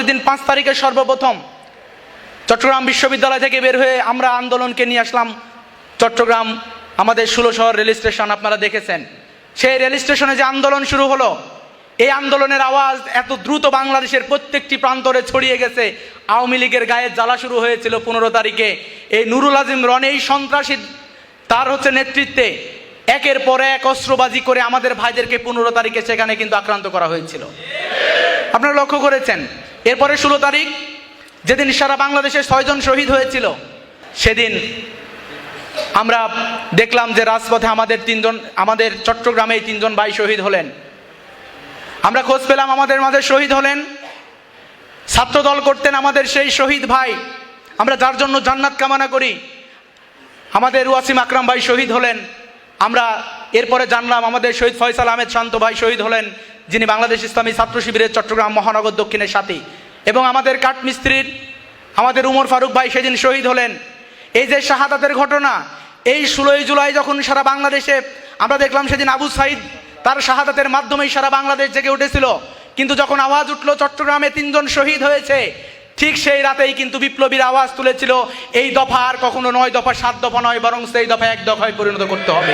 সেদিন 5 তারিখে সর্বপ্রথম চট্টগ্রাম বিশ্ববিদ্যালয় থেকে বের হয়ে আমরা আন্দোলনকে নিয়ে আসলাম চট্টগ্রাম আমাদের 16 শহর রেল স্টেশন। আপনারা দেখেছেন সেই রেল স্টেশনে যে আন্দোলন শুরু হলো, এই আন্দোলনের আওয়াজ এত দ্রুত বাংলাদেশের প্রত্যেকটি প্রান্তরে ছড়িয়ে গেছে। আওয়ামী লীগের গায়ে জ্বালা শুরু হয়েছিল 15 তারিখে। এই নুরুল আজিম রনি, এই সন্ত্রাসী, তার নেতৃত্বে একের পর এক অস্ত্রবাজি করে আমাদের ভাইদেরকে 15 তারিখে সেখানে কিন্তু আক্রান্ত করা হয়েছিল। আপনারা লক্ষ্য করেছেন। এরপরে 16 তারিখ যেদিন সারা বাংলাদেশে 6 জন শহীদ হয়েছিল, সেদিন আমরা দেখলাম যে রাজপথে আমাদের চট্টগ্রামে 3 জন ভাই শহীদ হলেন। আমরা খোঁজ পেলাম আমাদের মাঝে শহীদ হলেন, ছাত্রদল করতেন আমাদের সেই শহীদ ভাই, আমরা যার জন্য জান্নাত কামনা করি, আমাদের ওয়াসিম আকরাম ভাই শহীদ হলেন। আমরা এরপরে জানলাম আমাদের শহীদ ফয়সাল আহমেদ শান্ত ভাই শহীদ হলেন, যিনি বাংলাদেশ ইসলামী ছাত্র শিবিরের চট্টগ্রাম মহানগর দক্ষিণের সাথী। এবং আমাদের কাঠমিস্ত্রির আমাদের উমর ফারুক ভাই সেদিন শহীদ হলেন। এই যে শাহাদাতের ঘটনা, এই 16 জুলাই যখন সারা বাংলাদেশে আমরা দেখলাম, সেদিন আবু সাইদ তার শাহাদাতের মাধ্যমেই সারা বাংলাদেশ জেগে উঠেছিল। কিন্তু যখন আওয়াজ উঠলো চট্টগ্রামে 3 জন শহীদ হয়েছে, ঠিক সেই রাতেই কিন্তু বিপ্লবীর আওয়াজ তুলেছিল, এই দফা আর কখনো 9 দফা 7 দফা নয়, বরং সেই দফা 1 দফায় পরিণত করতে হবে।